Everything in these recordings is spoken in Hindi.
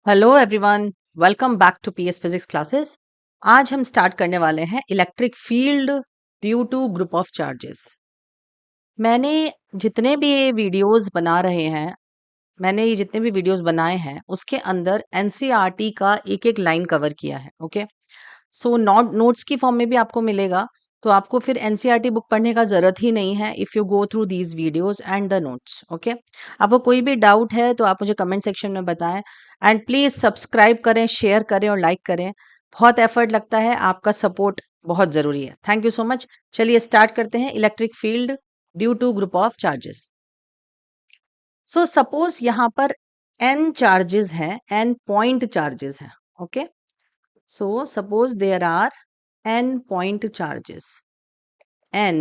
Hello everyone, welcome back to PS physics classes. आज हम स्टार्ट करने वाले हैं electric field due to group of charges. मैंने जितने भी ये वीडियोस बना रहे हैं मैंने ये जितने भी वीडियोस बनाए हैं उसके अंदर एनसीईआरटी का एक एक लाइन कवर किया है। ओके, सो नोट्स की फॉर्म में भी आपको मिलेगा, तो आपको फिर एनसीईआरटी बुक पढ़ने का जरूरत ही नहीं है if you go through these videos and the notes. Okay, आपको कोई भी डाउट है तो आप मुझे कमेंट सेक्शन में बताएं एंड प्लीज सब्सक्राइब करें, शेयर करें और लाइक करें। बहुत एफर्ट लगता है, आपका सपोर्ट बहुत जरूरी है। Thank you so much. चलिए स्टार्ट करते हैं। Electric field due to group of charges. So suppose यहाँ पर n चार्जेस हैं, n पॉइंट चार्जेस हैं। Okay, so suppose there are n point charges, n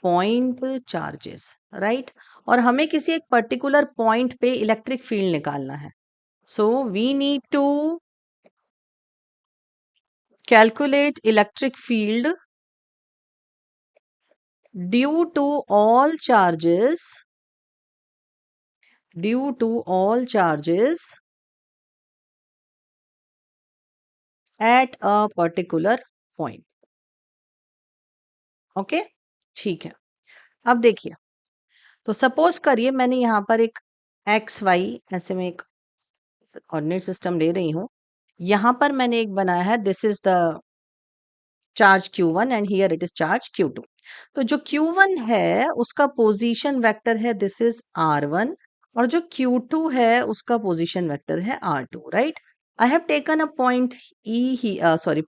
point charges, right? और हमें किसी एक पर्टिकुलर पॉइंट पे इलेक्ट्रिक फील्ड निकालना है। so we need to calculate electric field due to all charges, due to all charges at a particular point. Okay, ठीक है। अब देखिए, तो सपोज करिए मैंने यहाँ पर एक एक्स वाई ऐसे में एक कोऑर्डिनेट सिस्टम ले रही हूँ। यहाँ पर मैंने एक बनाया है, this is the charge Q1 and here it is charge Q2। तो जो Q1 है उसका पोजीशन वेक्टर है दिस इज R1, और जो Q2 है उसका पोजीशन वेक्टर है R2, right? I have taken a point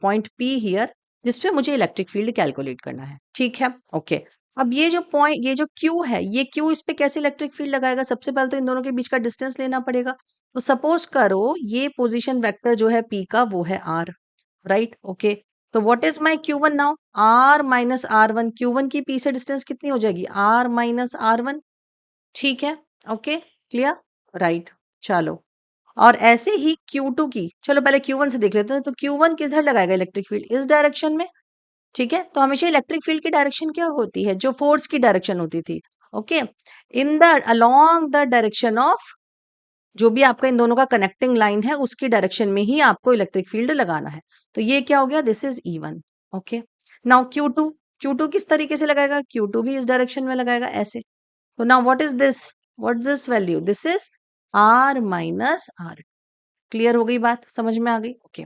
point P here, जिसपे मुझे इलेक्ट्रिक फील्ड कैलकुलेट करना है। ठीक है, ओके। अब ये जो Q है, ये Q इस पे कैसे इलेक्ट्रिक फील्ड लगाएगा? सबसे पहले तो इन दोनों के बीच का डिस्टेंस लेना पड़ेगा। तो सपोज करो ये पोजीशन वेक्टर जो है P का वो है R, राइट? ओके, तो what is my Q1 now? R minus R1। Q1 की P से डिस्टेंस कितनी हो जाएगी? R minus R1। ठीक है, ओके, क्लियर, राइट। चलो, और ऐसे ही Q2 की, चलो पहले Q1 से देख लेते हैं। तो Q1 किधर लगाएगा इलेक्ट्रिक फील्ड? इस डायरेक्शन में। ठीक है, तो हमेशा इलेक्ट्रिक फील्ड की डायरेक्शन क्या होती है? जो फोर्स की डायरेक्शन होती थी। Okay, in the along the direction of, जो भी आपका इन दोनों का कनेक्टिंग लाइन है उसकी डायरेक्शन में ही आपको इलेक्ट्रिक फील्ड लगाना है। तो ये क्या हो गया? This is E1। Okay, now Q2, Q2 किस तरीके से लगाएगा? Q2 भी इस डायरेक्शन में लगाएगा, ऐसे। तो now what is this? What this value? This is R minus R। Clear हो गई बात? समझ में आ गई? ओके,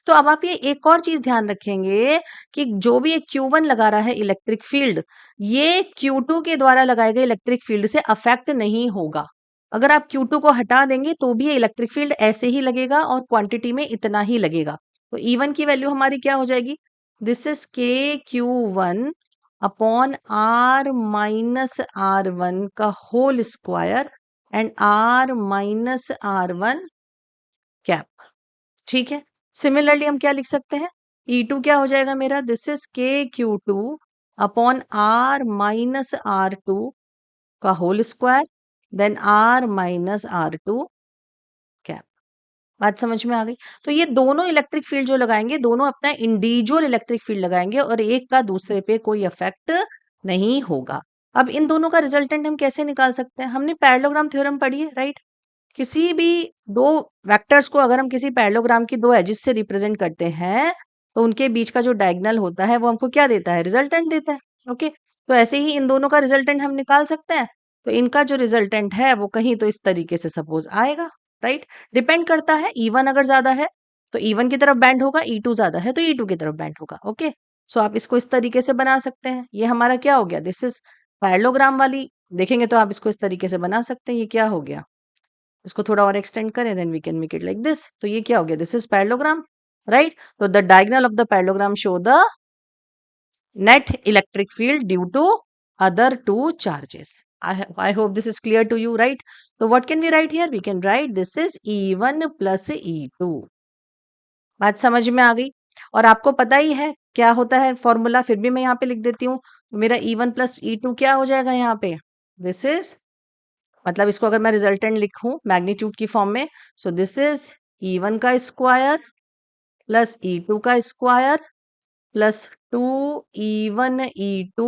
तो अब आप ये एक और चीज ध्यान रखेंगे कि जो भी एक Q1 लगा रहा है इलेक्ट्रिक फील्ड, ये Q2 के द्वारा लगाए गए इलेक्ट्रिक फील्ड से अफेक्ट नहीं होगा। अगर आप Q2 को हटा देंगे तो भी ये इलेक्ट्रिक फील्ड ऐसे ही लगेगा और क्वांटिटी में इतना ही लगेगा। तो E1 की वैल्यू हमारी क्या हो जाएगी? This is KQ1 upon R minus R1 का whole square and R minus R1 cap. ठीक है, सिमिलरली हम क्या लिख सकते हैं? E2 क्या हो जाएगा मेरा? This is KQ2 upon R minus R2 का whole square then R minus R2 cap. बात समझ में आ गई? तो ये दोनों इलेक्ट्रिक फील्ड जो लगाएंगे, दोनों अपना इंडिविजुअल इलेक्ट्रिक फील्ड लगाएंगे और एक का दूसरे पे कोई इफेक्ट नहीं होगा। अब इन दोनों का रिजल्टेंट हम कैसे निकाल सकते हैं? हमने पैरेललोग्राम थ्योरम पढ़ी है, राइट? किसी भी दो वेक्टर्स को अगर हम किसी पैरेललोग्राम की दो एजिस से रिप्रेजेंट करते हैं तो उनके बीच का जो डायगोनल होता है वो हमको क्या देता है? रिजल्टेंट देता है। ओके, तो ऐसे ही इन दोनों का रिजल्टेंट हम निकाल सकते हैं। तो इनका जो रिजल्टेंट है वो कहीं तो इस तरीके से सपोज आएगा, राइट? डिपेंड करता है, E1 अगर ज्यादा है तो E1 की तरफ बैंड होगा, E2 ज्यादा है तो E2 की तरफ बैंड होगा। ओके, सो आप इसको इस तरीके से बना सकते हैं। ये हमारा क्या हो गया? दिस इज पैरेललोग्राम वाली, देखेंगे तो आप इसको इस तरीके से बना सकते हैं। ये क्या हो गया? इसको थोड़ा और एक्सटेंड करें then we can make it like this. तो ये क्या हो गया? This is parallelogram, right? तो the diagonal of the parallelogram show the net electric field due to other two charges. I hope this is clear to you, right? So what can we write here? We can write this is E1 plus E2। बात समझ में आ गई? और आपको पता ही है क्या होता है फॉर्मूला, फिर भी मैं यहाँ पे लिख देती हूँ। मेरा E1 प्लस E2 क्या हो जाएगा यहाँ पे? दिस इज, मतलब इसको अगर मैं रिजल्टेंट लिखूं मैग्नीट्यूड की फॉर्म में, सो दिस इज E1 का स्क्वायर प्लस E2 का square plus 2E1 E2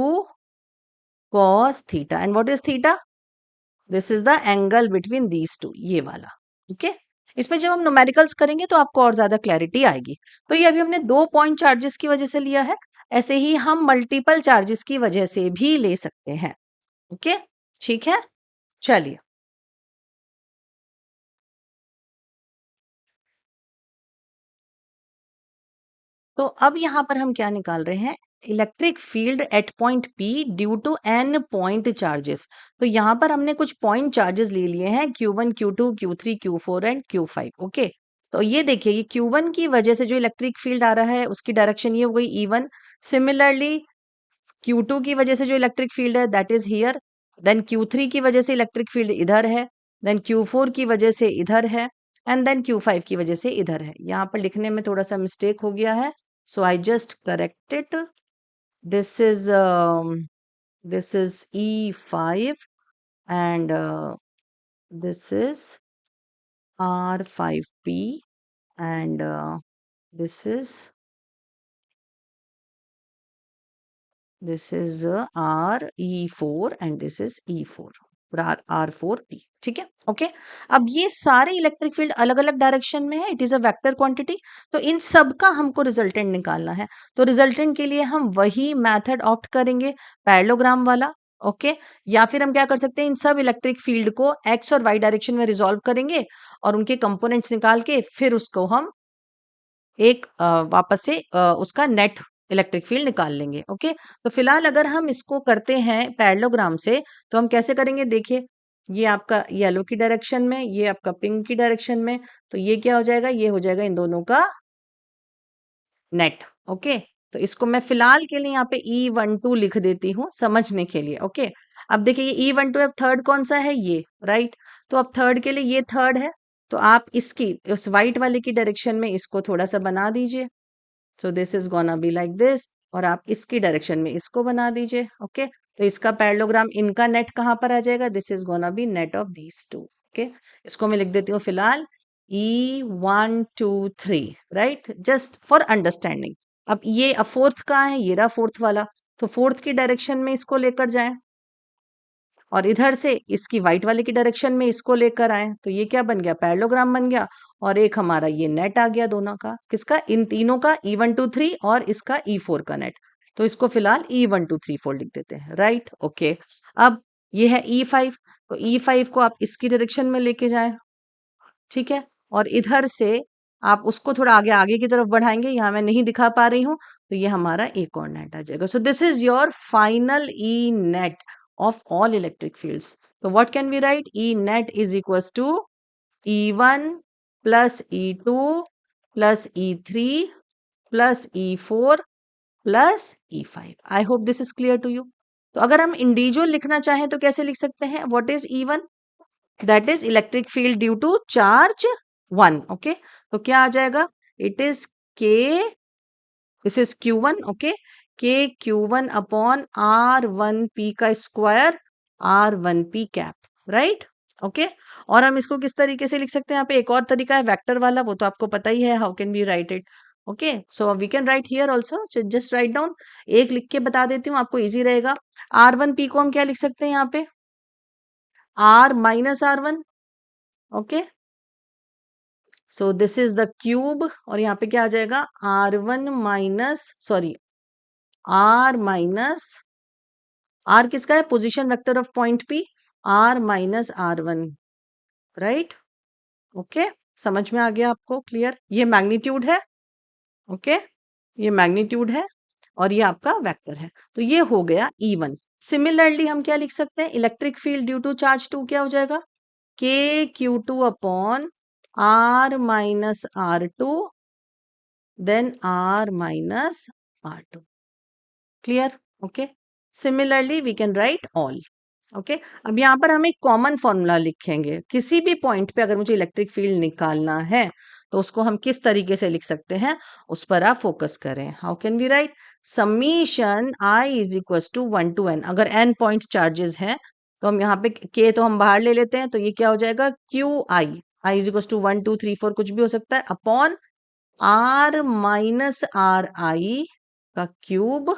cos theta. And what is theta? This is the angle between these two, ये वाला। ओके, इसमें जब हम न्यूमेरिकल्स करेंगे तो आपको और ज्यादा क्लैरिटी आएगी। तो ये अभी हमने 2 पॉइंट चार्जेस की वजह से लिया है, ऐसे ही हम मल्टीपल चार्जेस की वजह से भी ले सकते हैं। ओके, ठीक है, चलिए। तो अब यहाँ पर हम क्या निकाल रहे हैं, electric field at point P due to n point charges. तो यहाँ पर हमने कुछ पॉइंट चार्जेस ले लिए हैं, Q1 Q2 Q3 Q4 and Q5। Okay, तो ये देखिए, ये Q1 की वजह से जो इलेक्ट्रिक फील्ड आ रहा है उसकी डायरेक्शन ये हो गई E1। सिमिलरली Q2 की वजह से जो इलेक्ट्रिक फील्ड है that is here. Then Q3 की वजह से इलेक्ट्रिक फील्ड इधर है। देन Q4 की वजह से इधर है। एंड देन Q5 की वजह से इधर है। यहाँ पर लिखने में थोड़ा सा मिस्टेक हो गया है, so I just corrected. This is this is E5 and this is R5P and this is RE4 and this is E4 R4P। ठीक है, ओके। अब ये सारे इलेक्ट्रिक फील्ड अलग अलग डायरेक्शन में है, it is a vector quantity. तो इन सब का हमको रिजल्टेंट निकालना है। तो रिजल्टेंट के लिए हम वही मेथड ऑप्ट करेंगे, पैरेललोग्राम वाला। ओके, या फिर हम क्या कर सकते हैं, इन सब इलेक्ट्रिक फील्ड को एक्स और वाई डायरेक्शन में रिजॉल्व करेंगे और उनके कंपोनेंट्स निकाल के फिर उसको हम एक वापस से उसका नेट इलेक्ट्रिक फील्ड निकाल लेंगे। ओके, तो फिलहाल अगर हम इसको करते हैं पैरेललोग्राम से तो हम कैसे करेंगे, देखिए, ये आपका येलो की डायरेक्शन में, ये आपका पिंक की डायरेक्शन में। तो ये क्या हो जाएगा, ये हो जाएगा इन दोनों का नेट। ओके, तो इसको मैं फिलहाल के लिए यहाँ पे E12 लिख देती हूँ समझने के लिए। ओके, अब देखिए ये E12, अब थर्ड कौन सा है, ये राइट। तो अब थर्ड के लिए ये थर्ड है, तो आप इसकी उस वाइट वाले की डायरेक्शन में इसको थोड़ा सा बना दीजिए। सो this is gonna B like this, और आप इसकी डायरेक्शन में इसको बना दीजिए। ओके, तो इसका पैरेललोग्राम, इनका नेट कहाँ पर आ जाएगा, this is gonna B net of these two. Okay, इसको मैं लिख देती हूँ फिलहाल E1 2 3, right, just for understanding. अब ये अब फोर्थ कहाँ है, ये रहा फोर्थ वाला। तो फोर्थ की डायरेक्शन में इसको लेकर जाएं और इधर से इसकी व्हाइट वाले की डायरेक्शन में इसको लेकर आए, तो ये क्या बन गया, पैरेललोग्राम बन गया। और एक हमारा ये नेट आ गया दोनों का, किसका, इन तीनों का, E1 2 3 और इसका E4 का नेट। तो इसको फिलहाल E1 2 3 4 लिख देते हैं, राइट। ओके, अब ये है E5, तो E5 को आप इसकी डायरेक्शन में लेके जाएं, ठीक है। और इधर से आप उसको थोड़ा आगे आगे की तरफ बढ़ाएंगे, यहाँ मैं नहीं दिखा पा रही हूँ, तो ये हमारा एक और नेट आ जाएगा। So this is your final E net of all electric fields. तो what can we write, E net is equals to E1 plus E2 plus E3 plus E4 plus E5। I hope this is clear to you. तो अगर हम इंडिविजुअल लिखना चाहें तो कैसे लिख सकते हैं, what is E1, that is electric field due to charge 1। Okay, तो क्या आ जाएगा, it is K, this is Q1। Okay, K Q1 upon R1P का square, R1P cap, right. Okay, और हम इसको किस तरीके से लिख सकते हैं, यहाँ पे एक और तरीका है वेक्टर वाला, वो तो आपको पता ही है, how can we write it. Okay, so we can write here also, just write down, एक लिख के बता देती हूँ आपको इजी रहेगा। R1P को हम क्या लिख सकते हैं यहाँ पे, R minus R1। Okay, so this is the cube, और यहाँ पे क्या आ जाएगा, R1 minus, sorry, R minus, R किसका है, position vector of point P, R minus R1, right. Okay, समझ में आ गया आपको, क्लियर, ये मैग्नीट्यूड है। ओके, ये मैग्नीट्यूड है और ये आपका वेक्टर है। तो ये हो गया E1। सिमिलरली हम क्या लिख सकते हैं, electric field due to charge 2 क्या हो जाएगा, K Q2 upon R minus R2 then R minus R2। Clear, okay. Similarly we can write all. Okay, अब यहाँ पर हम एक कॉमन फॉर्मूला लिखेंगे, किसी भी पॉइंट पे अगर मुझे इलेक्ट्रिक फील्ड निकालना है तो उसको हम किस तरीके से लिख सकते हैं, उस पर आप फोकस करें। How can we write, summation i is equal to 1 to n। अगर n पॉइंट चार्जेस हैं तो हम यहाँ पे k तो हम बाहर ले लेते हैं, तो ये क्या हो जाएगा, आई इज इक्वल टू 1 2 3 4 कुछ भी हो सकता है, अपॉन R माइनस RI का cube,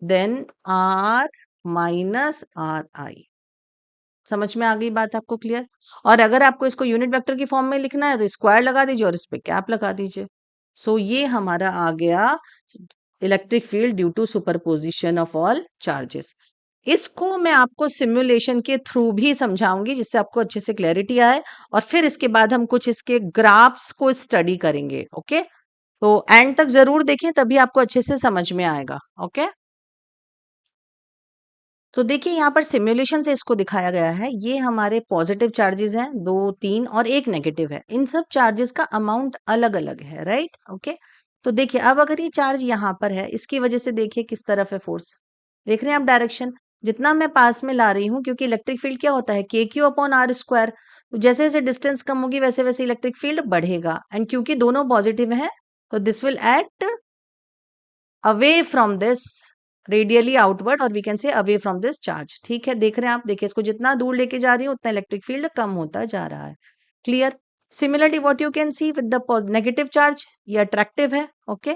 then R minus RI। समझ में आ गई बात आपको क्लियर? और अगर आपको इसको यूनिट वेक्टर की फॉर्म में लिखना है तो स्क्वायर लगा दीजिए और इस पे कैप लगा दीजिए। सो ये हमारा आ गया electric field due to superposition of all charges. इसको मैं आपको सिमुलेशन के थ्रू भी समझाऊंगी जिससे आपको अच्छे से क्लैरिटी आए, और फिर इसके बाद हम कुछ इसके ग्राफ्स को स्टडी करेंगे। ओके, तो एंड तक जरूर देखें तभी आपको अच्छे से समझ में आएगा। ओके, तो देखिए यहाँ पर सिमुलेशन से इसको दिखाया गया है। ये हमारे पॉजिटिव चार्जेस हैं, 2 3 और एक नेगेटिव है। इन सब चार्जेस का अमाउंट अलग अलग है, राइट? ओके, तो देखिए अब अगर ये चार्ज यहाँ पर है, इसकी वजह से देखिए किस तरफ है फोर्स, देख रहे हैं आप डायरेक्शन, जितना मैं पास में ला रही हूँ, क्योंकि इलेक्ट्रिक फील्ड क्या होता है, के क्यू अपॉन आर स्क्वायर। तो जैसे जैसे डिस्टेंस कम होगी वैसे वैसे इलेक्ट्रिक फील्ड बढ़ेगा, एंड क्योंकि दोनों पॉजिटिव है तो this will act away from this, radially outward, और we can say away from this charge. ठीक है, देख रहे हैं आप, देखिए इसको जितना दूर लेके जा रही हूँ उतना इलेक्ट्रिक फील्ड कम होता जा रहा है। Clear? Similarly what you can see with the negative charge, ये अट्रैक्टिव है। Okay,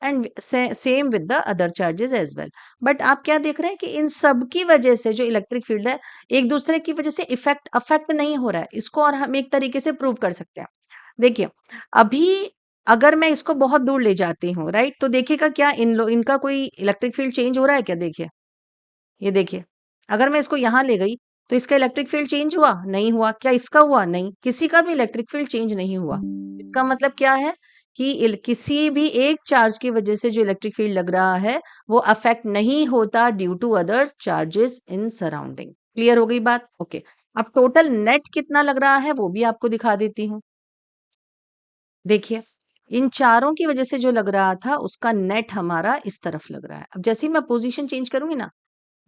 and same with the other charges as well. But आप क्या देख रहे हैं कि इन सब की वजह से जो इलेक्ट्रिक फील्ड है एक दूसरे की वजह से इफेक्ट अफेक्ट नहीं हो रहा है। इसको और हम एक तरीके से प्रूव कर सकते हैं। देखिए अभी अगर मैं इसको बहुत दूर ले जाती हूँ, राइट, तो देखिएगा क्या इनका कोई इलेक्ट्रिक फील्ड चेंज हो रहा है क्या? देखिए, ये देखिए, अगर मैं इसको यहाँ ले गई तो इसका इलेक्ट्रिक फील्ड चेंज हुआ? नहीं हुआ। क्या इसका हुआ? नहीं, किसी का भी इलेक्ट्रिक फील्ड चेंज नहीं हुआ। इसका मतलब क्या है कि किसी भी एक चार्ज की वजह से जो इलेक्ट्रिक फील्ड लग रहा है वो अफेक्ट नहीं होता due to other charges in surrounding. Clear हो गई बात? ओके, अब टोटल नेट कितना लग रहा है वो भी आपको दिखा देती हूँ। देखिए, इन चारों की वजह से जो लग रहा था उसका नेट हमारा इस तरफ लग रहा है। अब जैसे ही मैं पोजीशन चेंज करूंगी ना,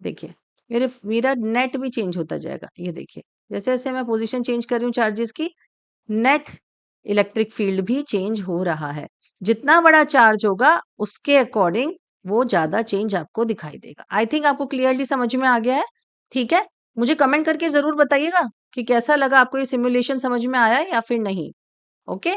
देखिए मेरे मेरा नेट भी चेंज होता जाएगा। ये देखिए, जैसे जैसे मैं पोजीशन चेंज कर रही हूँ चार्जेस की, नेट इलेक्ट्रिक फील्ड भी चेंज हो रहा है। जितना बड़ा चार्ज होगा उसके अकॉर्डिंग वो ज्यादा चेंज आपको दिखाई देगा। आई थिंक आपको क्लियरली समझ में आ गया है। ठीक है, मुझे कमेंट करके जरूर बताइएगा कि कैसा लगा आपको, ये सिमुलेशन समझ में आया या फिर नहीं। ओके,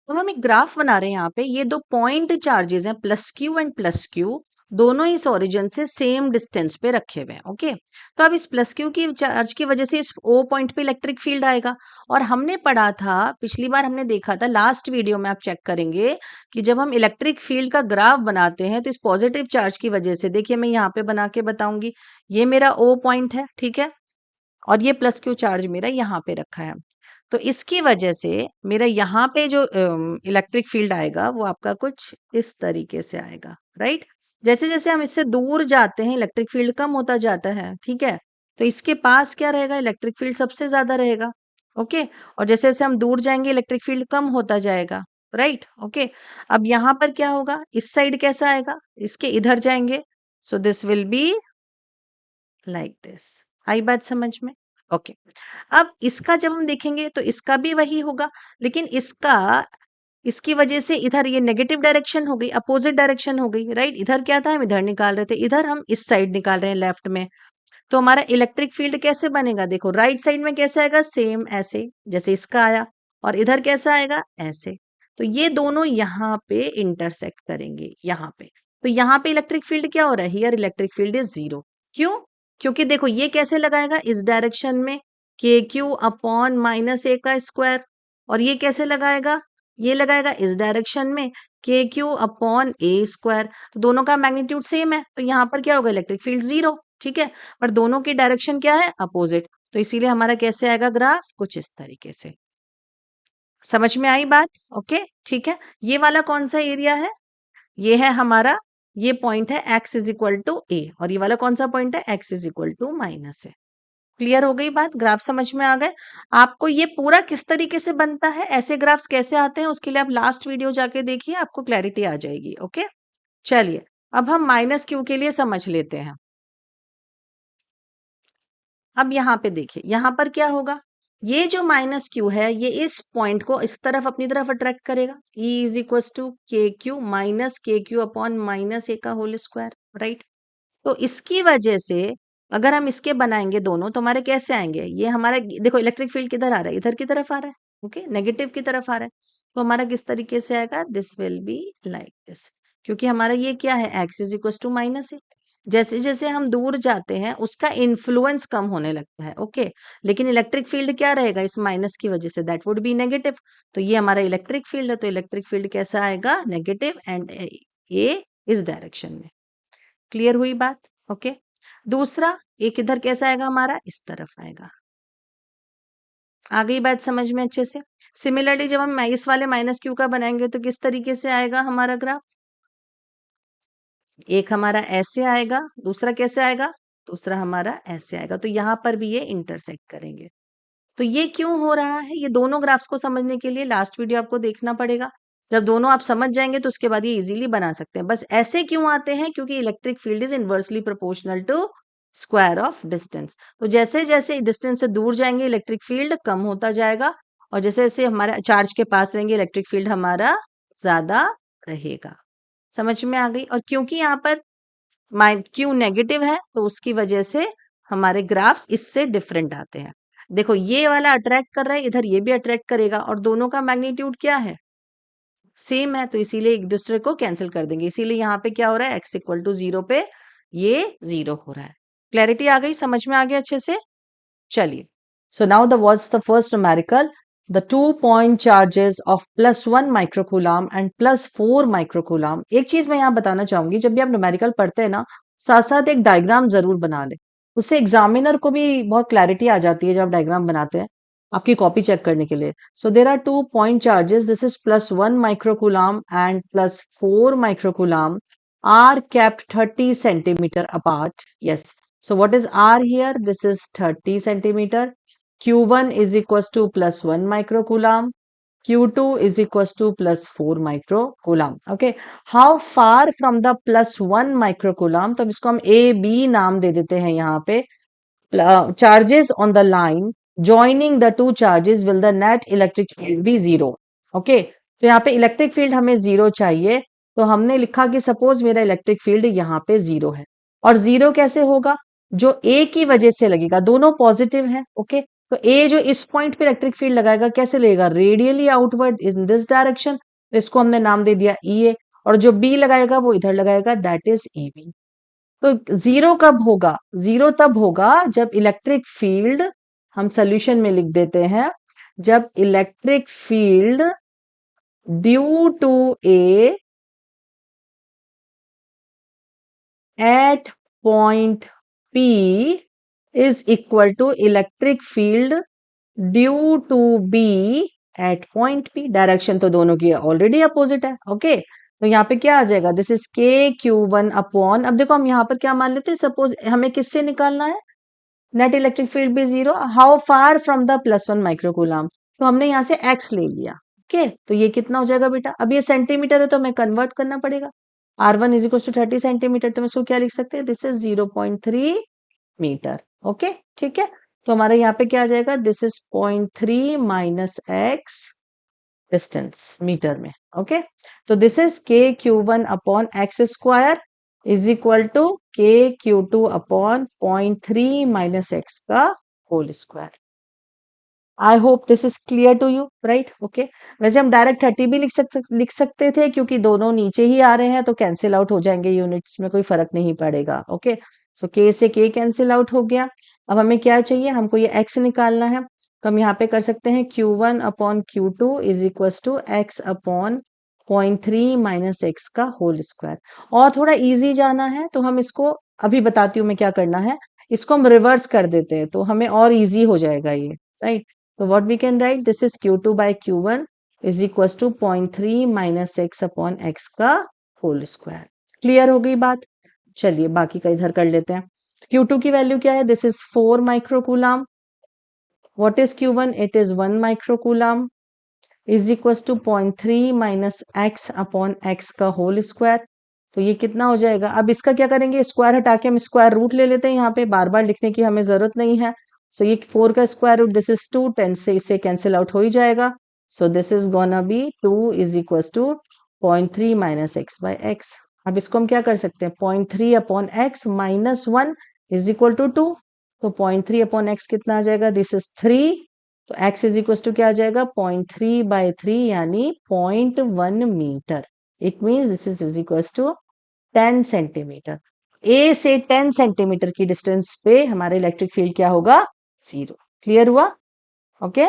तो हम एक ग्राफ बना रहे हैं यहाँ पे। ये दो पॉइंट चार्जेस हैं, plus Q and plus Q, दोनों इस ओरिजिन से सेम डिस्टेंस पे रखे हुए हैं। ओके, तो अब इस प्लस क्यू की चार्ज की वजह से इस ओ पॉइंट पे इलेक्ट्रिक फील्ड आएगा। और हमने पढ़ा था, पिछली बार हमने देखा था, लास्ट वीडियो में आप चेक करेंगे कि जब हम इलेक्ट्रिक फील्ड का ग्राफ बनाते हैं तो इस पॉजिटिव चार्ज की वजह से, देखिए मैं यहाँ पे बना के बताऊंगी, ये मेरा ओ पॉइंट है, ठीक है, और ये प्लस क्यू चार्ज मेरा यहाँ पे रखा है। तो इसकी वजह से मेरा यहाँ पे जो इलेक्ट्रिक फील्ड आएगा वो आपका कुछ इस तरीके से आएगा, राइट? जैसे जैसे हम इससे दूर जाते हैं इलेक्ट्रिक फील्ड कम होता जाता है, ठीक है, तो इसके पास क्या रहेगा, इलेक्ट्रिक फील्ड सबसे ज्यादा रहेगा। ओके, और जैसे जैसे हम दूर जाएंगे इलेक्ट्रिक फील्ड कम होता जाएगा, राइट? ओके, अब यहाँ पर क्या होगा, इस साइड कैसा आएगा, इसके इधर जाएंगे, so this will be like this. आई बात समझ में? ओके, अब इसका जब हम देखेंगे तो इसका भी वही होगा, लेकिन इसका, इसकी वजह से इधर ये नेगेटिव डायरेक्शन हो गई, अपोजिट डायरेक्शन हो गई, राइट? इधर क्या था, हम इधर निकाल रहे थे, इधर हम इस साइड निकाल रहे हैं लेफ्ट में। तो हमारा इलेक्ट्रिक फील्ड कैसे बनेगा, देखो राइट साइड में कैसे आएगा, सेम ऐसे जैसे इसका आया, और इधर कैसा आएगा, ऐसे। तो ये दोनों यहाँ पे इंटरसेक्ट करेंगे, यहाँ पे। तो यहाँ पे इलेक्ट्रिक फील्ड क्या हो रहा है, here electric field is zero. क्यों? क्योंकि देखो ये कैसे लगाएगा, इस डायरेक्शन में के क्यू अपॉन माइनस ए का स्क्वायर, और ये कैसे लगाएगा, ये लगाएगा इस डायरेक्शन में के क्यू अपॉन ए स्क्वायर। तो दोनों का मैग्नीट्यूड सेम है, तो यहाँ पर क्या होगा, इलेक्ट्रिक फील्ड जीरो, ठीक है, पर दोनों की डायरेक्शन क्या है, अपोजिट। तो इसीलिए हमारा कैसे आएगा ग्राफ, कुछ इस तरीके से। समझ में आई बात? ओके, ठीक है, ये वाला कौन सा एरिया है, ये है हमारा, ये पॉइंट है x is equal to A, और ये वाला कौन सा पॉइंट है, x is equal to minus है। क्लियर हो गई बात, ग्राफ समझ में आ गए आपको? ये पूरा किस तरीके से बनता है, ऐसे ग्राफ्स कैसे आते हैं, उसके लिए आप लास्ट वीडियो जाके देखिए, आपको क्लैरिटी आ जाएगी। ओके, चलिए अब हम माइनस क्यू के लिए समझ लेते हैं। अब यहाँ पे देखिए, यहाँ पर क्या होगा, ये जो माइनस क्यू है ये इस पॉइंट को इस तरफ अपनी तरफ अट्रैक्ट करेगा। E is equal to k Q minus के क्यू अपॉन माइनस ए का होल स्क्वायर, राइट? तो इसकी वजह से अगर हम इसके बनाएंगे दोनों तो हमारे कैसे आएंगे, ये हमारा देखो इलेक्ट्रिक फील्ड किधर आ रहा है, इधर की तरफ आ रहा है, ओके, नेगेटिव की तरफ आ रहा है। तो हमारा किस तरीके से आएगा, this will be like this. क्योंकि हमारा ये क्या है, x is equal to minus है। जैसे जैसे हम दूर जाते हैं उसका इन्फ्लुएंस कम होने लगता है, ओके। लेकिन इलेक्ट्रिक फील्ड क्या रहेगा इस माइनस की वजह से, दैट वुड बी नेगेटिव। तो ये हमारा इलेक्ट्रिक फील्ड है, तो इलेक्ट्रिक फील्ड कैसा आएगा, नेगेटिव, एंड ये इस डायरेक्शन में। क्लियर हुई बात, ओके। दूसरा एक इधर कैसा आएगा, हमारा इस तरफ आएगा। आ गई बात समझ में अच्छे से। सिमिलरली जब हम इस वाले माइनस क्यू का बनाएंगे तो किस तरीके से आएगा हमारा ग्राफ, एक हमारा ऐसे आएगा, दूसरा कैसे आएगा, दूसरा हमारा ऐसे आएगा। तो यहाँ पर भी ये इंटरसेक्ट करेंगे। तो ये क्यों हो रहा है, ये दोनों ग्राफ्स को समझने के लिए लास्ट वीडियो आपको देखना पड़ेगा। जब दोनों आप समझ जाएंगे तो उसके बाद ये इजीली बना सकते हैं। बस ऐसे क्यों आते हैं, क्योंकि electric field is inversely proportional to square of distance. तो जैसे जैसे डिस्टेंस से दूर जाएंगे इलेक्ट्रिक फील्ड कम होता जाएगा, और जैसे जैसे हमारे चार्ज के पास रहेंगे इलेक्ट्रिक फील्ड हमारा ज्यादा रहेगा। समझ में आ गई। और क्योंकि यहाँ पर क्यू नेगेटिव है तो उसकी वजह से हमारे ग्राफ्स इससे डिफरेंट आते हैं। देखो ये वाला अट्रैक्ट कर रहा है, इधर ये भी अट्रैक्ट करेगा, और दोनों का मैग्नीट्यूड क्या है, सेम है, तो इसीलिए एक दूसरे को कैंसिल कर देंगे। इसीलिए यहाँ पे क्या हो रहा है, x इक्वल टू 0 पे ये 0 हो रहा है। क्लैरिटी आ गई, समझ में आ गया अच्छे से। चलिए, so now the what's the first numerical, the 2 point charges of +1 microcoulomb and +4 microcoulomb। एक चीज मैं यहाँ बताना चाहूंगी, जब भी आप न्यूमेरिकल पढ़ते हैं ना, साथ साथ एक डायग्राम जरूर बना ले, उससे एग्जामिनर को भी बहुत क्लैरिटी आ जाती है जब आप डायग्राम बनाते हैं, आपकी कॉपी चेक करने के लिए। So there are 2 point charges, this is +1 microcoulomb and +4 microcoulomb are kept 30 centimeter apart। Yes, so what is R here? This is 30 centimeter. Q1 is equals to +1 microcoulomb. Q2 is equals to +4 microcoulomb. Okay. How far from the +1 microcoulomb? तो अब इसको हम A, B नाम दे देते हैं यहाँ पे। Charges on the line joining the two charges will the net electric field be 0। Okay. तो यहाँ पे इलेक्ट्रिक फील्ड हमें 0 चाहिए, तो हमने लिखा कि सपोज मेरा इलेक्ट्रिक फील्ड यहाँ पे 0 है। और 0 कैसे होगा, जो A की वजह से लगेगा, दोनों पॉजिटिव हैं, ओके। तो A जो इस पॉइंट पे इलेक्ट्रिक फील्ड लगाएगा कैसे लगेगा, radially outward in this direction, तो इसको हमने नाम दे दिया EA। और जो B लगाएगा वो इधर लगाएगा, दैट इज EB। तो 0 कब होगा, 0 तब होगा जब इलेक्ट्रिक फील्ड, हम सोल्यूशन में लिख देते हैं, जब electric field due to A at point P is equal to electric field due to B at point P। Direction तो दोनों की ऑलरेडी अपोजिट है, ओके। तो यहाँ पे क्या आ जाएगा, दिस इज KQ1 अपॉन, अब देखो हम यहाँ पर क्या मान लेते हैं, सपोज हमें किससे निकालना है, नेट इलेक्ट्रिक फील्ड भी 0, how far from the +1 microcoulomb, तो हमने यहाँ से x ले लिया, ओके। तो ये कितना हो जाएगा बेटा, अब ये सेंटीमीटर है तो हमें कन्वर्ट करना पड़ेगा। R1 is equal to 30 centimetre, तो हम इसको क्या लिख सकते हैं, दिस इज 0.3 मीटर, ओके। ठीक है, तो हमारे यहाँ पे क्या आ जाएगा, this is 0.3 minus x distance meter में, ओके। तो this is KQ1 upon x square is equal to KQ2 upon 0.3 minus x का whole square. I hope this is clear to you, right, okay. वैसे हम डायरेक्ट 30 भी लिख सकते थे, क्योंकि दोनों नीचे ही आ रहे हैं तो कैंसिल आउट हो जाएंगे, यूनिट्स में कोई फर्क नहीं पड़ेगा, ओके। सो K से K कैंसिल आउट हो गया। अब हमें क्या चाहिए, हमको ये x निकालना है, तो हम यहाँ पे कर सकते हैं Q1 upon Q2 is equal to x upon 0.3 minus x का होल स्क्वायर। और थोड़ा इजी जाना है तो हम इसको, अभी बताती हूँ मैं क्या करना है, इसको हम रिवर्स कर देते हैं तो हमें और इजी हो जाएगा ये, right. So what we can write, this is Q2 by Q1 is equals to 0.3 minus x upon x का होल स्क्वायर। क्लियर हो गई बात। चलिए बाकी का इधर कर लेते हैं। Q2 की वैल्यू क्या है, this is 4 microcoulomb. What is Q1, it is 1 microcoulomb is equal to 0.3 minus x upon x का होल स्क्वायर। तो ये कितना हो जाएगा, अब इसका क्या करेंगे, स्क्वायर हटा के हम स्क्वायर रूट ले लेते हैं, यहाँ पे बार बार लिखने की हमें जरूरत नहीं है। सो ये 4 का स्क्वायर रूट, दिस इज 2, 10 से इससे कैंसिल आउट हो ही जाएगा। So this is gonna be 2 is equal to 0.3 minus x by x. अब इसको हम क्या कर सकते हैं, 0.3 अपॉन x minus 1 is equal to 2। तो 0.3 अपॉन एक्स कितना आ जाएगा, दिस इज 3। तो x इज इक्वल टू क्या आ जाएगा, 0.3 बाई 3 यानी 0.1 मीटर। It means this is equals to 10 centimetre. A से 10 सेंटीमीटर की डिस्टेंस पे हमारा इलेक्ट्रिक फील्ड क्या होगा? 0। क्लियर हुआ? ओके।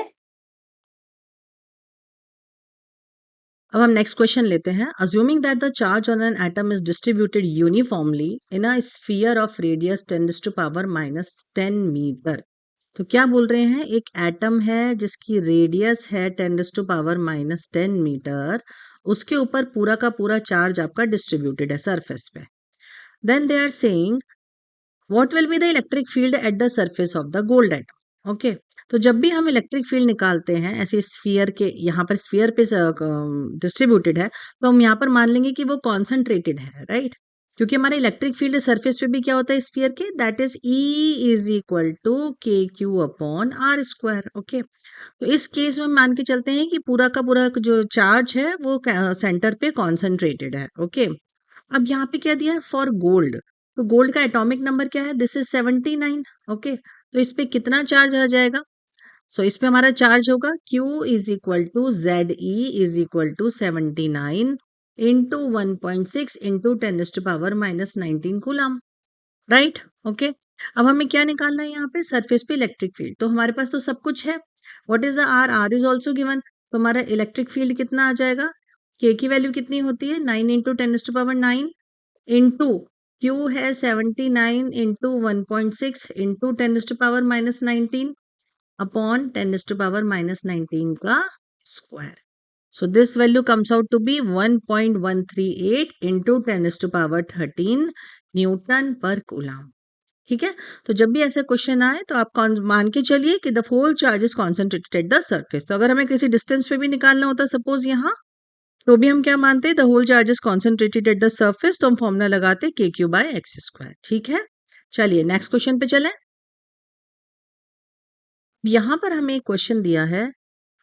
अब हम नेक्स्ट क्वेश्चन लेते हैं। Assuming that the charge on an atom is distributed uniformly in a sphere of radius 10 to power minus 10 meter. तो क्या बोल रहे हैं? एक एटम है जिसकी रेडियस है 10 टू पावर माइनस 10 मीटर, उसके ऊपर पूरा का पूरा चार्ज आपका डिस्ट्रीब्यूटेड है सरफेस पे। Then they are saying what will be the electric field at the surface of the gold atom. Okay, तो जब भी हम इलेक्ट्रिक फील्ड निकालते हैं ऐसे स्फीयर के, यहाँ पर स्फीयर पे डिस्ट्रीब्यूटेड है, तो हम यहाँ पर मान लेंगे कि वो कॉन्सेंट्रेटेड है, राइट? क्योंकि हमारा इलेक्ट्रिक फील्ड सरफेस पे भी क्या होता है स्फीयर के, that is E is equal to k Q upon r square. Okay, तो इस केस में मान के चलते हैं कि पूरा का पूरा जो चार्ज है वो सेंटर पे कॉन्सेंट्रेटेड है। ओके, अब यहाँ पे क्या दिया है? फॉर गोल्ड, तो गोल्ड का एटॉमिक नंबर क्या है? This is 79। ओके, तो इस पे कितना चार्ज आ जाएगा? सो इस पे हमारा चार्ज होगा Q is equal to Z E is equal to 79 into 1.6 into 10 to power minus 19 coulomb, right? Okay, अब हमें क्या निकालना है यहाँ पे? सरफेस पे इलेक्ट्रिक फील्ड। तो हमारे पास तो सब कुछ है। What is the R? R is also given. तो हमारा इलेक्ट्रिक फील्ड कितना आ जाएगा? के की वैल्यू कितनी होती है? 9 into 10 to power 9 into Q है 79 into 1.6 into 10 to power minus 19 upon 10 to power minus 19 का square. So this value comes out to be 1.138 into 10 to power 13 Newton पर कूलम। ठीक है, तो जब भी ऐसा क्वेश्चन आए तो आप मान के चलिए कि the whole charge is concentrated at the surface. तो अगर हमें किसी डिस्टेंस पे भी निकालना होता सपोज यहाँ, तो भी हम क्या मानते हैं? The whole charge is concentrated at the surface, तो हम फॉर्मूला लगाते के क्यू बाय एक्स स्क्वायर। ठीक है, चलिए नेक्स्ट क्वेश्चन पे चलें। यहाँ पर हमें एक क्वेश्चन दिया है,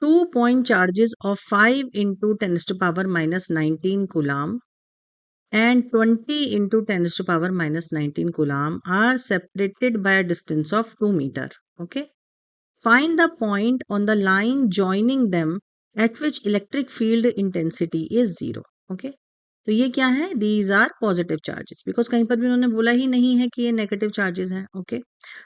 2 point charges of 5 into 10 to power-19 coulomb and 20 into 10 to power-19 coulomb are separated by a distance of 2 meter. Okay, find the point on the line joining them at which electric field intensity is 0. Okay, तो ये क्या है? These are positive charges, because कहीं पर भी उन्होंने बोला ही नहीं है कि ये नेगेटिव चार्जेस हैं। ओके,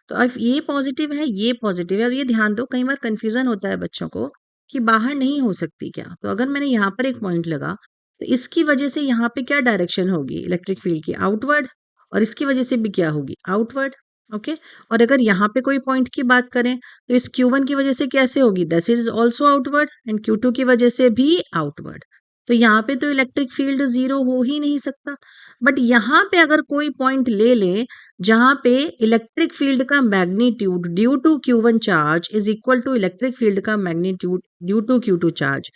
तो अब ये पॉजिटिव है, ये पॉजिटिव है। और ये ध्यान दो, कई बार कंफ्यूजन होता है बच्चों को कि बाहर नहीं हो सकती क्या। तो अगर मैंने यहाँ पर एक पॉइंट लगा तो इसकी वजह से यहाँ पे क्या डायरेक्शन होगी इलेक्ट्रिक फील्ड की? आउटवर्ड। और इसकी वजह से भी क्या होगी? आउटवर्ड। ओके, और अगर यहाँ पे कोई पॉइंट की बात करें तो इस Q1 की वजह से कैसे होगी? That is also outward, and Q2 की वजह से भी आउटवर्ड। तो यहाँ पे तो इलेक्ट्रिक फील्ड 0 हो ही नहीं सकता। बट यहाँ पे अगर कोई पॉइंट ले ले जहाँ पे इलेक्ट्रिक फील्ड का magnitude due to Q1 charge is equal to electric field का magnitude due to Q2 charge,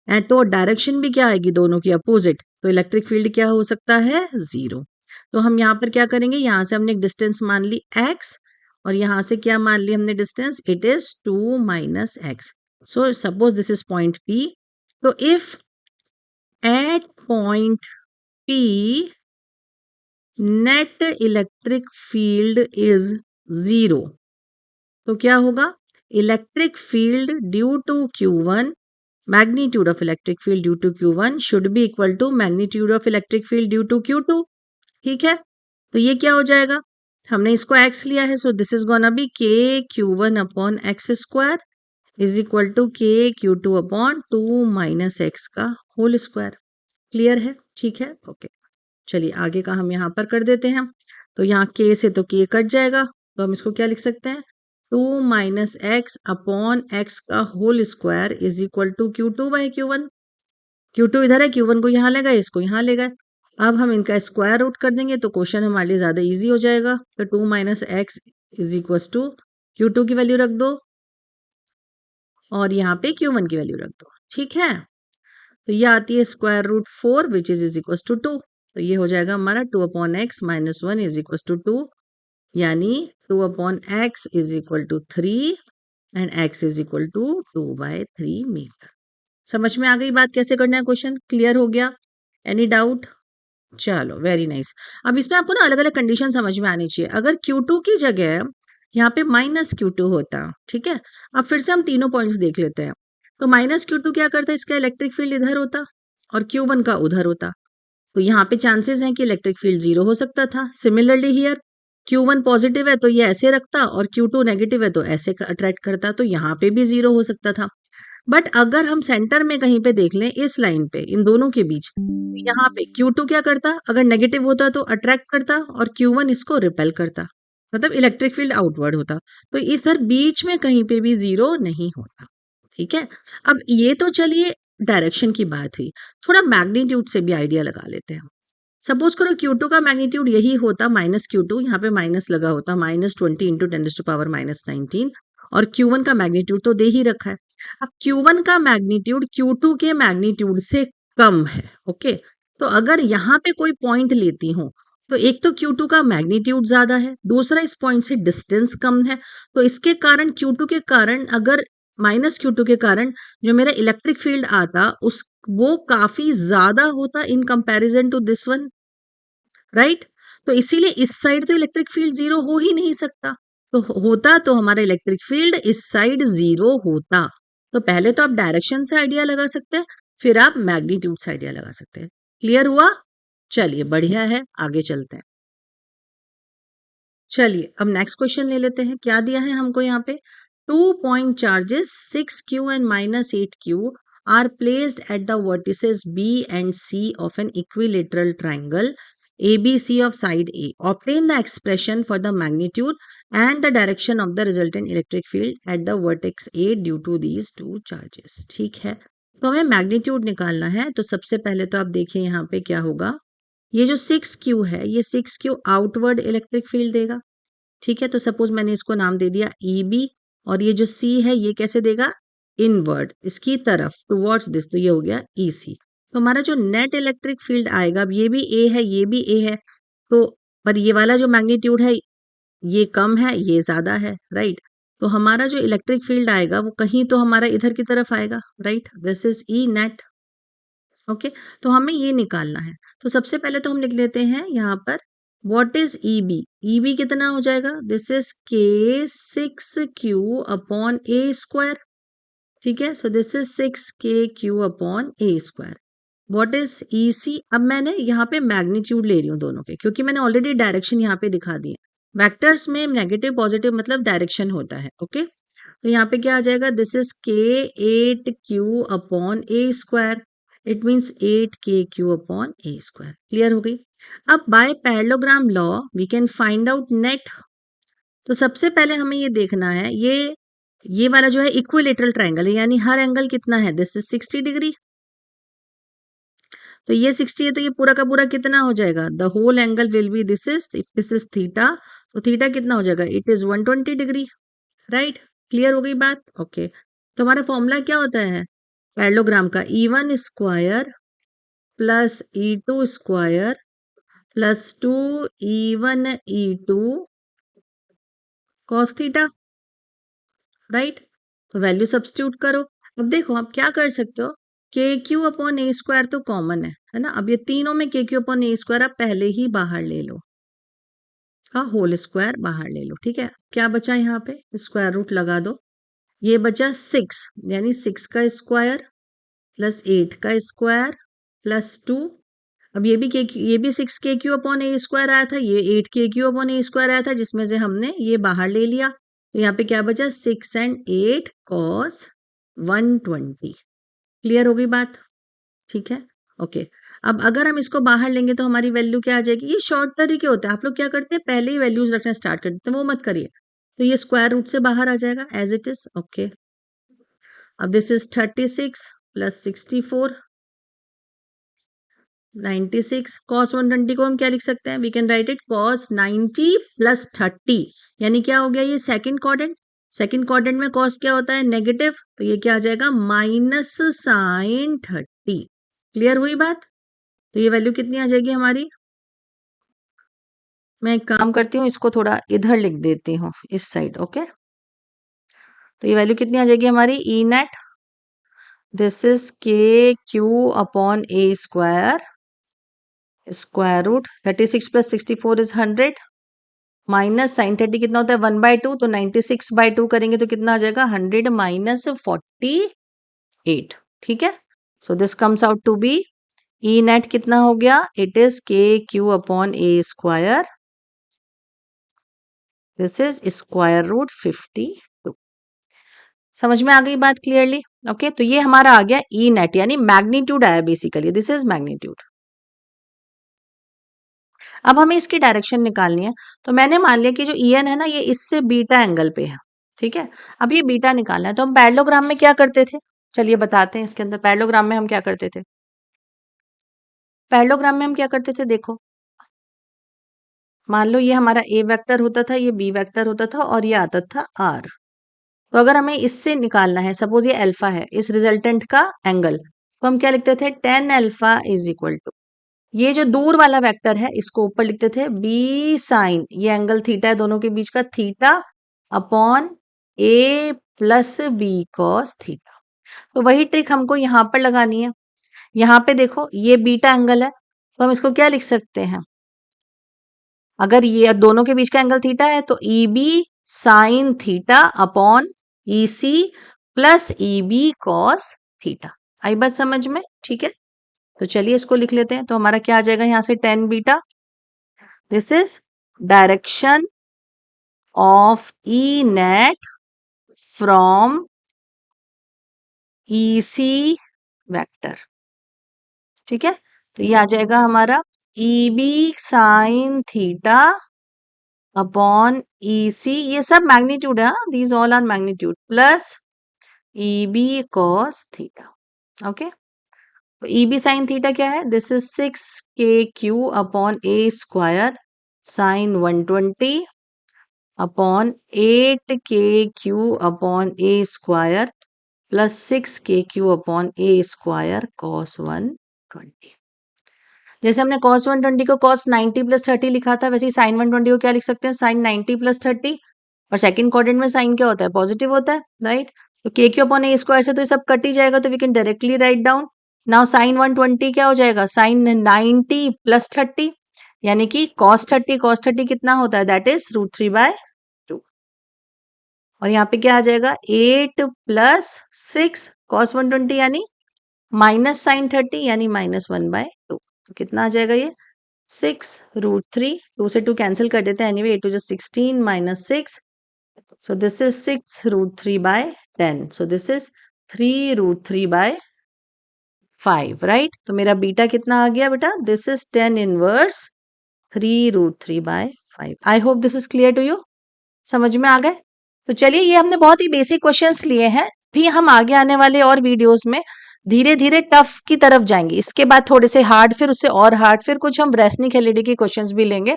and तो डायरेक्शन भी क्या आएगी? दोनों की अपोजिट। तो इलेक्ट्रिक फील्ड क्या हो सकता है? 0। तो हम यहाँ पर क्या करेंगे? यहाँ से हमने एक डिस्टेंस मान ली x, और यहाँ से क्या मान ली हमने distance? It is 2 minus x. So suppose this is point P। तो if at point P net electric field is 0, तो क्या होगा? Electric field due to Q1, magnitude of electric field due to Q1 should be equal to magnitude of electric field due to Q2। ठीक है, तो ये क्या हो जाएगा? हमने इसको x लिया है, so this is gonna be K Q1 upon x square is equal to K Q2 upon 2 minus x का होल स्क्वायर। क्लियर है? ठीक है, ओके। चलिए आगे का हम यहाँ पर कर देते हैं। तो यहाँ k से तो k कट जाएगा, तो हम इसको क्या लिख सकते हैं? 2 माइनस एक्स अपॉन एक्स का whole square is equal to Q2 by Q1। Q2 इधर है, Q1 को यहाँ ले गए, इसको यहाँ ले गए। अब हम इनका स्क्वायर रूट कर देंगे तो क्वेश्चन हमारे लिए ज्यादा इजी हो जाएगा। तो 2 minus x is equal to Q2 की वैल्यू रख दो और यहाँ पे Q1 की वैल्यू रख दो। ठीक है, तो ये आती है square root 4 which is equal to 2। तो ये हो जाएगा हमारा 2 अपॉन x minus 1 is equal to 2, यानी 2 अपॉन x is equal to 3 and x is equal to 2/3 meter. समझ में आ गई बात कैसे करना है? क्वेश्चन क्लियर हो गया? Any doubt? चलो वेरी नाइस। अब इसमें आपको ना अलग अलग कंडीशन समझ में आनी चाहिए। अगर Q2 की जगह यहाँ पे माइनस Q2 होता, ठीक है, अब फिर से हम तीनों पॉइंट्स देख लेते हैं। तो माइनस Q2 क्या करता है? इसका इलेक्ट्रिक फील्ड इधर होता, और Q1 का उधर होता, तो यहाँ पे चांसेस हैं कि इलेक्ट्रिक फील्ड 0 हो सकता था। सिमिलरली हियर Q1 पॉजिटिव है तो ये ऐसे रखता और Q2 नेगेटिव है तो ऐसे अट्रैक्ट करता, तो यहाँ पे भी 0 हो सकता था। बट अगर हम सेंटर में कहीं पे देख लें, इस लाइन पे, इन दोनों के बीच, यहाँ पे Q2 क्या करता, अगर नेगेटिव होता तो अट्रैक्ट करता और Q1 इसको रिपेल करता, मतलब इलेक्ट्रिक फील्ड आउटवर्ड होता। तो इधर बीच में कहीं पे भी 0 नहीं होता। ठीक है, अब ये तो चलिए डायरेक्शन की बात हुई, थोड़ा मैग्नीट्यूड से भी आइडिया लगा लेते हैं। सपोज करो Q2 का मैग्नीट्यूड यही होता माइनस Q2, यहाँ पे माइनस लगा होता, -20 इंटू 10⁻⁻19, और Q1 का मैग्नीट्यूड तो दे ही रखा है। अब Q1 का मैग्नीट्यूड Q2 के मैग्नीट्यूड से कम है। ओके, तो अगर यहाँ पे कोई पॉइंट लेती हूँ, तो एक तो Q2 का मैग्नीट्यूड ज्यादा है, दूसरा इस पॉइंट से डिस्टेंस कम है, तो इसके कारण Q2 के कारण, अगर -Q2 के कारण जो मेरा इलेक्ट्रिक फील्ड आता उस वो काफी ज्यादा होता in comparison to this one, right. तो इसीलिए इस साइड तो इलेक्ट्रिक फील्ड 0 हो ही नहीं सकता, तो होता तो हमारा इलेक्ट्रिक फील्ड इस साइड 0 होता। तो पहले तो आप डायरेक्शन से आइडिया लगा सकते हैं, फिर आप मैग्नीट्यूड से आइडिया लगा सकते हैं। क्लियर हुआ? चलिए बढ़िया है, आगे चलते हैं। चलिए अब नेक्स्ट क्वेश्चन ले लेते हैं। क्या दिया है हमको यहाँ पे, 2 point charges 6Q and -8Q are placed at the vertices B and C of an equilateral triangle ABC of side A. Obtain the expression for the magnitude and the direction of the resultant electric field at the vertex A due to these two charges. ठीक है, तो हमें मैग्नीट्यूड निकालना है। तो सबसे पहले तो आप देखिए यहाँ पे क्या होगा, ये जो 6Q है, ये 6Q आउटवर्ड इलेक्ट्रिक फील्ड देगा। ठीक है, तो सपोज मैंने इसको नाम दे दिया EB, और ये जो C है ये कैसे देगा, इनवर्ड, इसकी तरफ, टुवर्ड्स दिस, तो ये हो गया EC। तो हमारा जो नेट इलेक्ट्रिक फील्ड आएगा, अब ये भी A है, ये भी A है, तो पर ये वाला जो मैग्नीट्यूड है ये कम है, ये ज्यादा है, राइट। तो हमारा जो इलेक्ट्रिक फील्ड आएगा वो कहीं तो हमारा इधर की तरफ आएगा, right, this is E net. Okay, तो हमें ये निकालना है। तो सबसे पहले तो हम लिख लेते हैं यहाँ पर, व्हाट इज EB। EB कितना हो जाएगा, this is K6Q upon A square. ठीक है, so this is 6KQ upon A square. What is EC, अब मैंने यहाँ पे मैग्नीट्यूड ले रही हूँ दोनों के, क्योंकि मैंने ऑलरेडी डायरेक्शन यहाँ पे दिखा दी है। वेक्टर्स में नेगेटिव पॉजिटिव मतलब डायरेक्शन होता है। ओके, तो यहाँ पे क्या आ जाएगा, this is K8Q upon A square, it means 8KQ upon A square. Clear हो गई? अब by parallelogram law we can find out net. तो सबसे पहले हमें ये देखना है, ये वाला जो है इक्विलेटरल ट्रायंगल है, यानी हर एंगल कितना है, दिस इज 60 डिग्री। तो ये 60 है तो ये पूरा का पूरा कितना हो जाएगा, the whole angle will be, this is, if this is theta, तो थीटा कितना हो जाएगा, it is 120 degree, right. Clear हो गई बात? ओके, तो हमारा फॉर्मूला क्या होता है पैरेललोग्राम का, E1 square plus E2 square plus 2E1 E2 cos theta, right. तो वैल्यू सब्स्टिट्यूट करो। अब देखो आप क्या कर सकते हो, KQ अपॉन A स्क्वायर तो कॉमन है ना। अब ये तीनों में KQ अपॉन A स्क्वायर आप पहले ही बाहर ले लो, हाँ, होल स्क्वायर बाहर ले लो। ठीक है, क्या बचा यहाँ पे, स्क्वायर रूट लगा दो, ये बचा 6, यानी 6 का स्क्वायर प्लस 8 का स्क्वायर प्लस 2। अब ये भी 6KQ अपॉन A स्क्वायर आया था, ये 8KQ अपॉन A स्क्वायर आया था, जिसमें से हमने ये बाहर ले लिया। तो यहाँ पे क्या बचा, 6 and 8 cos 120। क्लियर हो गई बात? ठीक है, ओके। अब अगर हम इसको बाहर लेंगे तो हमारी वैल्यू क्या आ जाएगी, ये शॉर्ट तरीके होते हैं, आप लोग क्या करते हैं पहले ही वैल्यूज रखना स्टार्ट कर देते हैं, वो मत करिए। तो ये स्क्वायर रूट से बाहर आ जाएगा एज इट इज। ओके, अब दिस इज 36 प्लस 64 96, cos 120 को हम क्या लिख सकते हैं, we can write it cos 90 plus 30, यानी क्या हो गया, ये सेकंड क्वाड्रेंट। सेकंड क्वाड्रेंट में cos क्या होता है, नेगेटिव, तो ये क्या आ जाएगा, माइनस साइन 30। क्लियर हुई बात? तो ये वैल्यू कितनी आ जाएगी हमारी, मैं एक काम करती हूँ, इसको थोड़ा इधर लिख देती हूँ, इस साइड। ओके, तो ये वैल्यू कितनी आ जाएगी हमारी, E net, this is KQ upon A square, square root 36 plus 64 is 100, minus sine 30 कितना होता है, 1/2, तो 96/2 करेंगे तो कितना आ जाएगा, 100 - 48। ठीक है, so this comes out to be E net कितना हो गया? It is K Q upon A square, this is square root 52। समझ में आ गई बात क्लियरली? ओके, तो ये हमारा आ गया ई नेट, यानी मैग्नीट्यूड आया बेसिकली, दिस इज मैग्नीट्यूड। अब हमें इसकी डायरेक्शन निकालनी है, तो मैंने मान लिया कि जो ई एन है ना, ये इससे बीटा एंगल पे है, ठीक है। अब ये बीटा निकालना है, तो हम पैरेललोग्राम में क्या करते थे? चलिए बताते हैं। इसके अंदर पैरेललोग्राम में हम क्या करते थे? पैरेललोग्राम में हम क्या करते थे, देखो, मान लो ये हमारा ए वेक्टर होता था, ये बी वेक्टर होता था, और ये आता था आर। तो अगर हमें इससे निकालना है, सपोज ये अल्फा है, इस रिजल्टेंट का एंगल, तो हम क्या लिखते थे? Tan alpha is equal to, ये जो दूर वाला वेक्टर है इसको ऊपर लिखते थे बी साइन, ये एंगल थीटा है दोनों के बीच का, थीटा अपॉन ए प्लस बी कॉस थीटा। तो वही ट्रिक हमको यहाँ पर लगानी है। यहाँ पे देखो ये बीटा एंगल है, तो हम इसको क्या लिख सकते हैं? अगर ये दोनों के बीच का एंगल थीटा है तो E B sine theta upon E C plus E B cos theta. आई बात समझ में? ठीक है, तो चलिए इसको लिख लेते हैं। तो हमारा क्या आ जाएगा यहाँ से? Tan beta, this is direction of E net from E C vector, ठीक है। तो ये आ जाएगा हमारा E B sine theta upon E C, ये सब मैग्नीट्यूड है, these all are magnitude, plus E B cos theta. Okay, तो ई बी साइन थीटा क्या है? This is 6 k q upon A square sine 120 upon 8 k q upon A square plus 6 k q upon A square cos 120। जैसे हमने cos 120 को cos 90 प्लस 30 लिखा था, वैसे ही sin 120 को क्या लिख सकते हैं? sin 90 plus 30। और सेकंड क्वाड्रेंट में साइन क्या होता है? पॉजिटिव होता है, राइट। तो के क्यू अपॉन ए स्क्वायर से तो ये सब कट ही जाएगा, तो we can directly write down now sin 120 क्या हो जाएगा? sin 90 प्लस 30, यानी कि cos 30 कितना होता है? That is √3/2। और यहाँ पे क्या आ जाएगा? 8 प्लस 6 cos 120 यानी माइनस साइन 30 यानी -1/2। तो कितना आ जाएगा ये? 6√3, 2 से 2 कैंसिल कर देते हैं, एनीवे 8 2 16 माइनस 6, so this is 6√3/10, so this is 3√3/5, right. तो मेरा बीटा कितना आ गया बेटा? This is 10 inverse 3√3/5। I hope this is clear to you, समझ में आ गए? तो चलिए, ये हमने बहुत ही बेसिक क्वेश्चंस लिए हैं, भी हम आगे आने वाले और वीडियोस में धीरे धीरे टफ की तरफ जाएंगे। इसके बाद थोड़े से हार्ड, फिर उससे और हार्ड, फिर कुछ हम रेसनिक एलईडी के क्वेश्चंस भी लेंगे।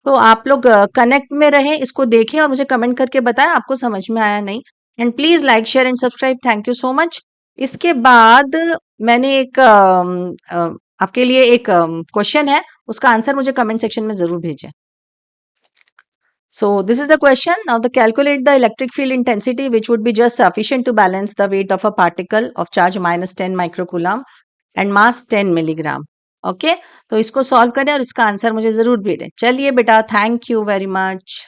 तो आप लोग कनेक्ट में रहें, इसको देखें और मुझे कमेंट करके बताएं आपको समझ में आया नहीं। And please like share and subscribe, thank you so much. इसके बाद मैंने एक आपके लिए एक क्वेश्चन है, उसका आंसर मुझे कमेंट सेक्शन में जरूर भेजें। So this is the question. Now the calculate the electric field intensity which would be just sufficient to balance the weight of a particle of charge -10 microcoulomb and mass 10 milligram. Okay, तो इसको सॉल्व करें और इसका आंसर मुझे जरूर भेजें। चलिए बेटा, थैंक यू वेरी मच।